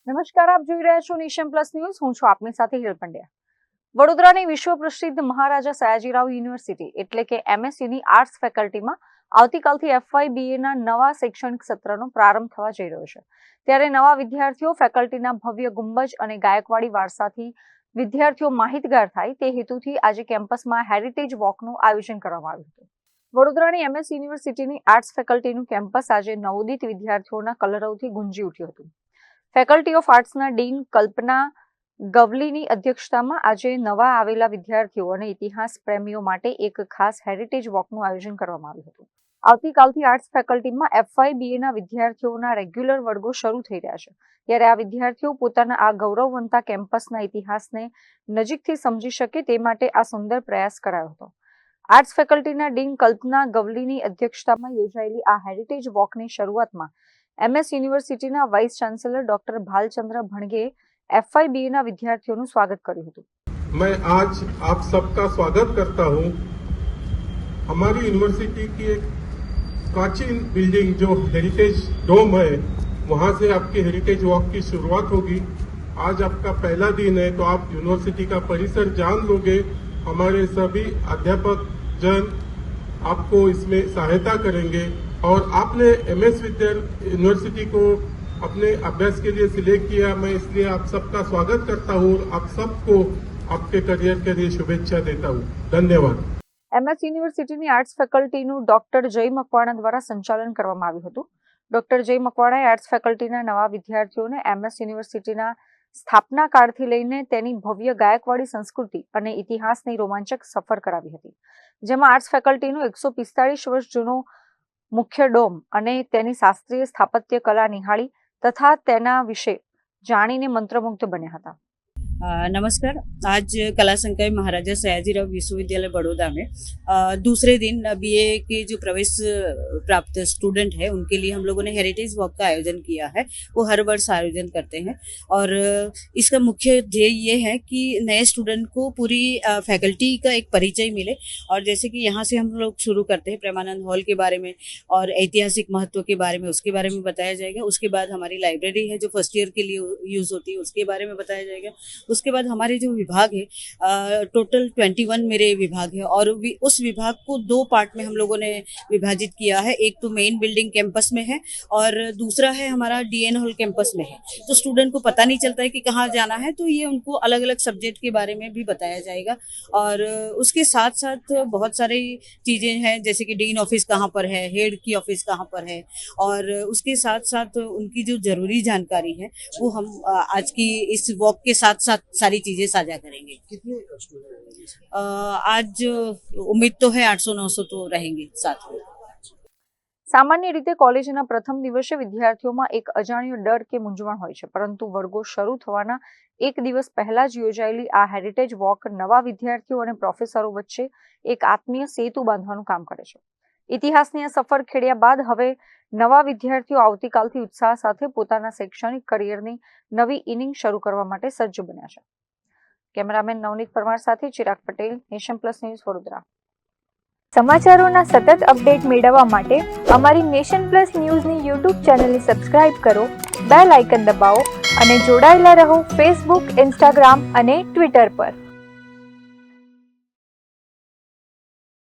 નમસ્કાર, આપ જોઈ રહ્યા છો નેશન પ્લસ ન્યૂઝ. હું છું આપની સાથે હિરલ પંડ્યા. વડોદરાની વિશ્વ પ્રસિદ્ધ મહારાજા સયાજીરાવ યુનિવર્સિટી એટલે કે MSUની આર્ટ્સ ફેકલ્ટીમાં આવતીકાલથી FY BA ના નવા શૈક્ષણિક સત્રનો પ્રારંભ થવા જઈ રહ્યો છે. ત્યારે નવા વિદ્યાર્થીઓ ફેકલ્ટીના ભવ્ય ગુંબજ અને ગાયકવાડી વારસાથી વિદ્યાર્થીઓ માહિતગાર થાય તે હેતુથી આજે કેમ્પસમાં હેરિટેજ વોકનું આયોજન કરવામાં આવ્યું હતું. વડોદરાની MS યુનિવર્સિટીની આર્ટ્સ ફેકલ્ટીનું કેમ્પસ આજે નવોદિત વિદ્યાર્થીઓના કલરવથી ગુંજી ઉઠ્યું હતું. ફેકલ્ટી ઓફ આર્ટ્સના ડીન કલ્પના ગવલીની અધ્યક્ષતામાં આજે નવા આવેલા વિદ્યાર્થીઓ અને ઇતિહાસ પ્રેમીઓ માટે એક ખાસ હેરિટેજ વોકનું આયોજન કરવામાં આવ્યું હતું. આવતીકાલથી આર્ટ્સ ફેકલ્ટીમાં FY BA ના વિદ્યાર્થીઓના રેગ્યુલર વર્ગો શરૂ થઈ રહ્યા છે. ત્યારે આ વિદ્યાર્થીઓ પોતાના આ ગૌરવવંતા કેમ્પસના ઇતિહાસને નજીકથી સમજી શકે તે માટે આ સુંદર પ્રયાસ કરાયો હતો. આર્ટ્સ ફેકલ્ટીના ડીન કલ્પના ગવલીની અધ્યક્ષતામાં યોજાયેલી આ હેરિટેજ વોકની શરૂઆતમાં MS યુનિવર્સિટીના vice chancellor doctor Bhalchandra Bhanage FY BA ના વિદ્યાર્થીઓનું સ્વાગત કર્યું હતું. मैं आज आप सबका स्वागत करता हूं. हमारी यूनिवर्सिटी की एक प्राचीन बिल्डिंग जो हेरिटेज डोम है, वहां से आपकी हेरिटेज वॉक की शुरुआत होगी. आज आपका पहला दिन है तो आप यूनिवर्सिटी का परिसर जान लोगे. हमारे सभी अध्यापक जन आपको इसमें सहायता करेंगे और आपने MS यूनिवर्सिटी को अपने अभ्यास के लिए सिलेक्ट किया. मैं इसलिए आप सबका स्वागत करता हूँ. आप सबको आपके करियर के लिए शुभेच्छा देता हूँ. धन्यवाद. MS યુનિવર્સિટીની આર્ટ્સ ફેકલ્ટીનું ડોક્ટર જય મકવાણા દ્વારા સંચાલન કરવામાં આવ્યું હતું. ડોક્ટર જય મકવાણાએ આર્ટ્સ ફેકલ્ટીના નવા વિદ્યાર્થીઓને MS યુનિવર્સિટીના સ્થાપના કાળથી લઈને તેની ભવ્ય ગાયકવાડી સંસ્કૃતિ અને ઇતિહાસની રોમાંચક સફર કરાવી હતી, જેમાં આર્ટ્સ ફેકલ્ટીનો 145 વર્ષ જૂનો મુખ્ય ડોમ અને તેની શાસ્ત્રીય સ્થાપત્ય કલા નિહાળી तथा तेना विषय जानीने मंत्रमुग्ध बने हता. नमस्कार. आज कला संकाय महाराजा सयाजीराव विश्वविद्यालय बड़ौदा में दूसरे दिन BA के जो प्रवेश प्राप्त स्टूडेंट है उनके लिए हम लोगों ने हेरिटेज वॉक का आयोजन किया है. वो हर वर्ष आयोजन करते हैं और इसका मुख्य ध्येय ये है कि नए स्टूडेंट को पूरी फैकल्टी का एक परिचय मिले. और जैसे कि यहाँ से हम लोग शुरू करते हैं प्रेमानंद हॉल के बारे में और ऐतिहासिक महत्व के बारे में उसके बारे में बताया जाएगा. उसके बाद हमारी लाइब्रेरी है जो फर्स्ट ईयर के लिए यूज़ होती है उसके बारे में बताया जाएगा. उसके बाद हमारे जो विभाग है टोटल 21 मेरे विभाग है और उस विभाग को 2 पार्ट में हम लोगों ने विभाजित किया है. एक तो मेन बिल्डिंग कैंपस में है और दूसरा है हमारा DN हॉल कैंपस में है. तो स्टूडेंट को पता नहीं चलता है कि कहाँ जाना है, तो ये उनको अलग अलग सब्जेक्ट के बारे में भी बताया जाएगा. और उसके साथ साथ बहुत सारी चीज़ें हैं जैसे कि डीन ऑफिस कहाँ पर है, हेड की ऑफिस कहाँ पर है और उसके साथ साथ उनकी जो ज़रूरी जानकारी है वो हम आज की इस वॉक के साथ साथ सारी चीजें साझा करेंगे. कितने स्टूडेंट आज उम्मीद तो है 800-900 तो रहेंगे साथ में. સામાન્ય રીતે કોલેજના પ્રથમ દિવસે વિદ્યાર્થીઓમાં એક અજાણ્યો ડર કે મૂંઝવણ હોય છે, પરંતુ વર્ગો શરૂ થવાના એક દિવસ પહેલા જ યોજાયેલી આ હેરિટેજ વોક નવા વિદ્યાર્થીઓ અને પ્રોફેસરો વચ્ચે એક આત્મીય સેતુ બાંધવાનું કામ કરે છે. ઇતિહાસની આ સફર ખેડ્યા બાદ હવે નવા વિદ્યાર્થીઓ આવતીકાલથી ઉત્સાહ સાથે પોતાના શૈક્ષણિક કરિયરની નવી ઇનિંગ શરૂ કરવા માટે સજ્જ બન્યા છે. કેમેરામેન નવનીત પરમાર સાથે Chirag Patel, nation plus news, Vadodara. સમાચારોના સતત અપડેટ મેળવવા માટે અમારી નેશન પ્લસ ન્યૂઝની YouTube ચેનલને સબસ્ક્રાઇબ કરો, બેલ આઇકન દબાવો અને જોડાયેલા રહો Facebook, Instagram અને Twitter પર.